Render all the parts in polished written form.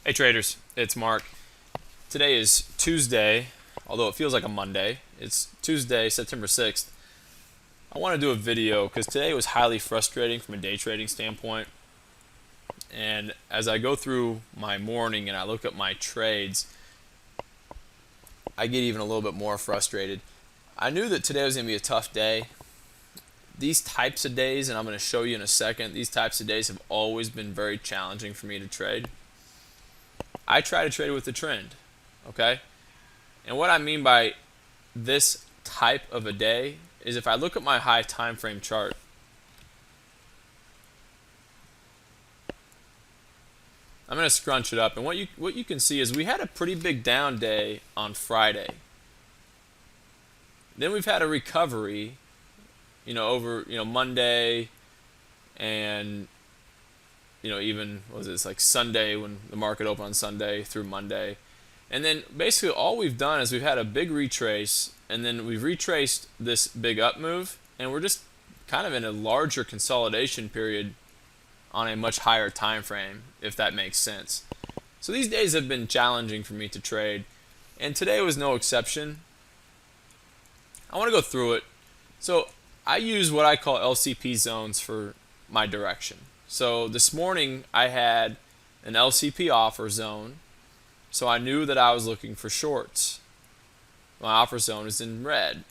Hey traders, it's Mark. Today is Tuesday, although it feels like a Monday. It's Tuesday, September 6th. I want to do a video because today was highly frustrating from a day trading standpoint. And as I go through my morning and I look at my trades, I get even a little bit more frustrated. I knew that today was going to be a tough day. These types of days, and I'm going to show you in a second, these types of days have always been very challenging for me to trade. I try to trade with the trend, okay? And what I mean by this type of a day is if I look at my high time frame chart, I'm going to scrunch it up, and what you can see is we had a pretty big down day on Friday. Then we've had a recovery, over Monday and even was it like Sunday when the market opened on Sunday through Monday. And then basically all we've done is we've had a big retrace, and then we've retraced this big up move, and we're just kind of in a larger consolidation period on a much higher time frame, if that makes sense. So these days have been challenging for me to trade, and today was no exception. I want to go through it. So I use what I call LCP zones for my direction. So this morning I had an LCP offer zone, so I knew that I was looking for shorts. My offer zone is in red.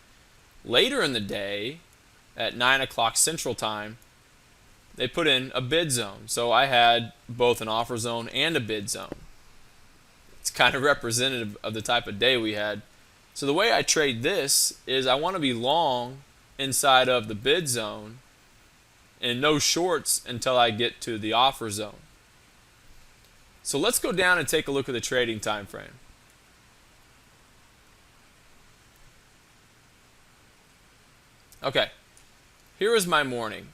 Later in the day, at 9 o'clock Central Time, they put in a bid zone. So I had both an offer zone and a bid zone. It's kind of representative of the type of day we had. So the way I trade this is I want to be long inside of the bid zone and no shorts until I get to the offer zone. So let's go down and take a look at the trading time frame. Okay, here is my morning.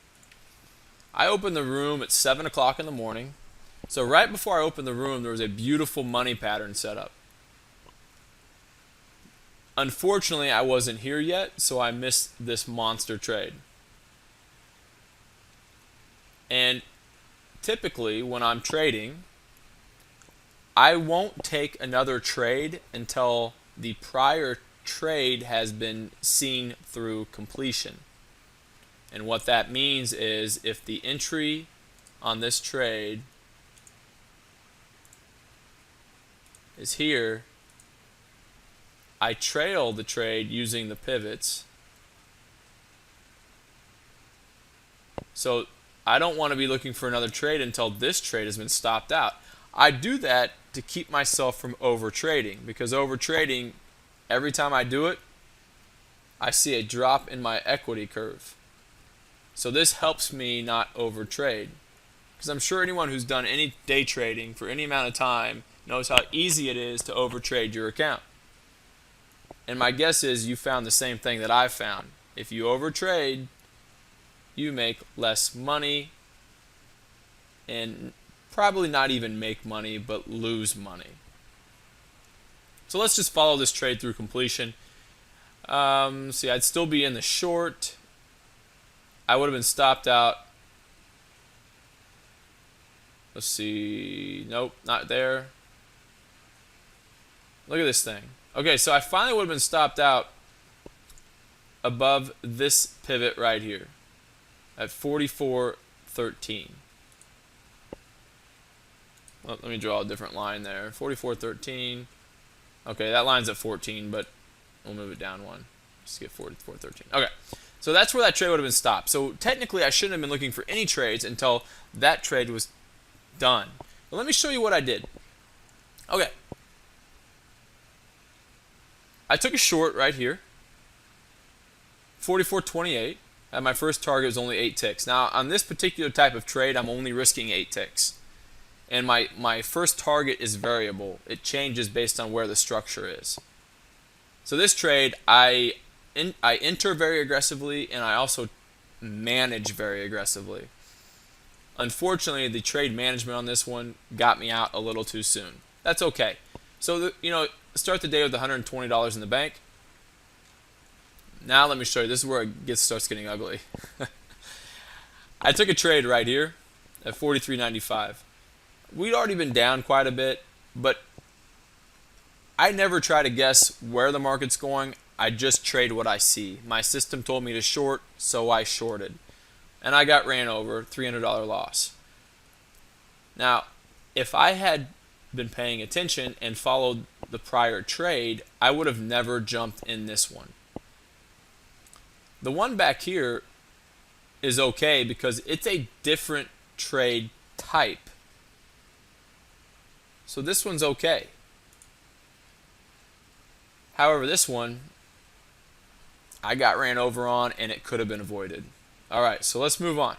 I opened the room at 7 o'clock in the morning. So right before I opened the room, there was a beautiful money pattern set up. Unfortunately, I wasn't here yet, so I missed this monster trade. And typically, when I'm trading, I won't take another trade until the prior trade has been seen through completion. And what that means is if the entry on this trade is here, I trail the trade using the pivots. So I don't want to be looking for another trade until this trade has been stopped out. I do that to keep myself from over trading, because over trading, every time I do it, I see a drop in my equity curve. So this helps me not over trade, because I'm sure anyone who's done any day trading for any amount of time knows how easy it is to over trade your account. And my guess is you found the same thing that I found. If you over trade, you make less money, and probably not even make money, but lose money. So let's just follow this trade through completion. See, I'd still be in the short. I would have been stopped out. Let's see. Nope, not there. Look at this thing. Okay, so I finally would have been stopped out above this pivot right here at 44.13. Well, let me draw a different line there. 44.13. Okay, that line's at 14, but we'll move it down one. Just get 44.13. Okay, so that's where that trade would have been stopped. So technically, I shouldn't have been looking for any trades until that trade was done. But let me show you what I did. Okay. I took a short right here, 44.28. And my first target was only 8 ticks. Now, on this particular type of trade, I'm only risking 8 ticks. And my first target is variable. It changes based on where the structure is. So this trade, I enter very aggressively, and I also manage very aggressively. Unfortunately, the trade management on this one got me out a little too soon. That's okay. So, start the day with $120 in the bank. Now let me show you. This is where it starts getting ugly. I took a trade right here at 43.95. We'd already been down quite a bit, But I never try to guess where the market's going. I just trade what I see. My system told me to short, so I shorted. And I got ran over, $300 loss. Now, if I had been paying attention and followed the prior trade, I would have never jumped in this one. The one back here is okay because it's a different trade type. So this one's okay. However, this one, I got ran over on and it could have been avoided. Alright, so let's move on.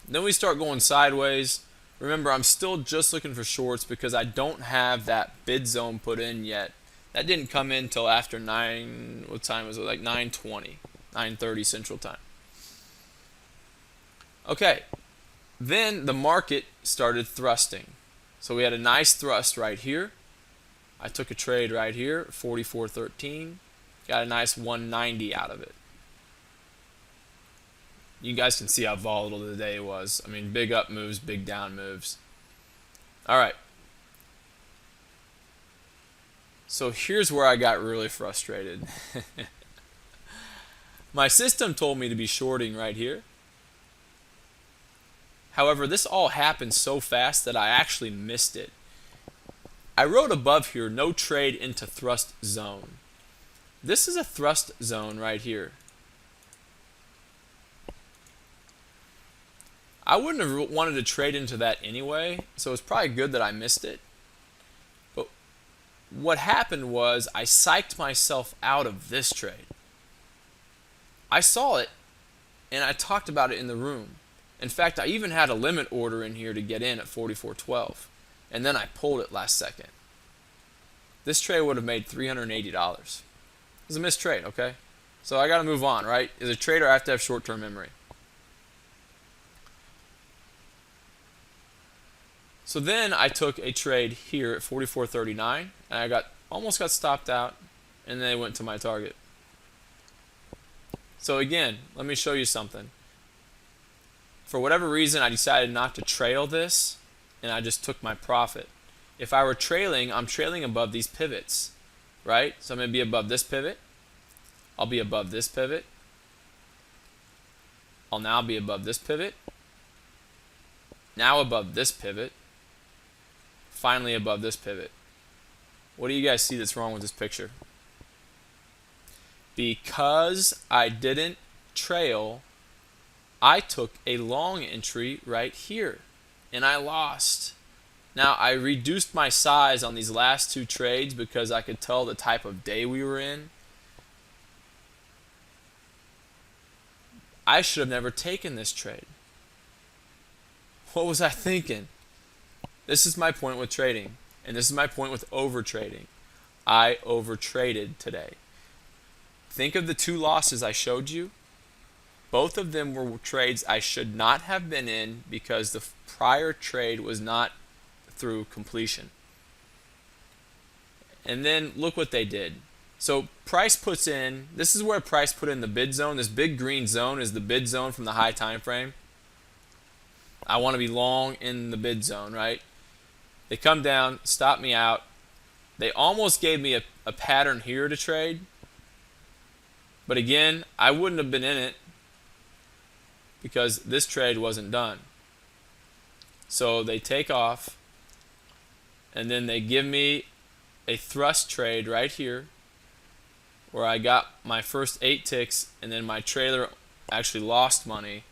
Then we start going sideways. Remember, I'm still just looking for shorts because I don't have that bid zone put in yet. That didn't come in until after 9, what time was it? Like 9:20, 9:30 Central Time. Okay, then the market started thrusting. So we had a nice thrust right here. I took a trade right here, 44.13. Got a nice 190 out of it. You guys can see how volatile the day was. I mean, big up moves, big down moves. All right. So here's where I got really frustrated. My system told me to be shorting right here. However, this all happened so fast that I actually missed it. I wrote above here, no trade into thrust zone. This is a thrust zone right here. I wouldn't have wanted to trade into that anyway, so it's probably good that I missed it. But what happened was I psyched myself out of this trade. I saw it, and I talked about it in the room. In fact, I even had a limit order in here to get in at 44.12, and then I pulled it last second. This trade would have made $380. It was a missed trade, okay? So I got to move on, right? As a trader, I have to have short-term memory. So then I took a trade here at 44.39, and I almost got stopped out, and then I went to my target. So again, let me show you something. For whatever reason, I decided not to trail this, and I just took my profit. If I were trailing, I'm trailing above these pivots, right? So I'm going to be above this pivot. I'll be above this pivot. I'll now be above this pivot. Now above this pivot. Finally above this pivot. What do you guys see that's wrong with this picture? Because I didn't trail, I took a long entry right here, and I lost. Now, I reduced my size on these last two trades because I could tell the type of day we were in. I should have never taken this trade. What was I thinking? This is my point with trading, and this is my point with overtrading. I overtraded today. Think of the two losses I showed you. Both of them were trades I should not have been in because the prior trade was not through completion. And then look what they did. So price puts in, this is where price put in the bid zone. This big green zone is the bid zone from the high time frame. I want to be long in the bid zone, right? They come down, stop me out. They almost gave me a pattern here to trade. But again, I wouldn't have been in it because this trade wasn't done. So they take off, and then they give me a thrust trade right here where I got my first 8 ticks, and then my trailer actually lost money,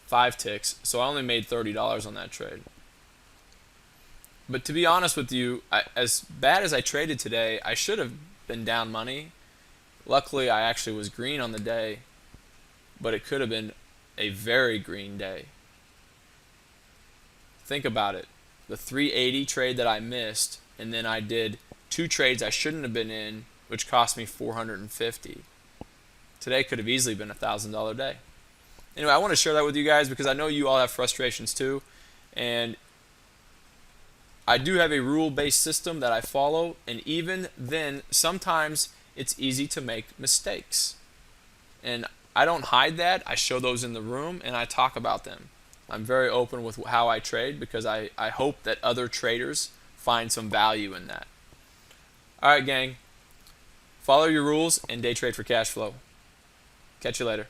5 ticks. So I only made $30 on that trade. But to be honest with you, as bad as I traded today, I should have been down money. Luckily, I actually was green on the day, but it could have been a very green day. Think about it. The 380 trade that I missed, and then I did 2 trades I shouldn't have been in, which cost me $450. Today could have easily been a $1,000 day. Anyway, I want to share that with you guys because I know you all have frustrations too, and I do have a rule-based system that I follow, and even then, sometimes it's easy to make mistakes. And I don't hide that. I show those in the room, and I talk about them. I'm very open with how I trade because I hope that other traders find some value in that. All right, gang. Follow your rules and day trade for cash flow. Catch you later.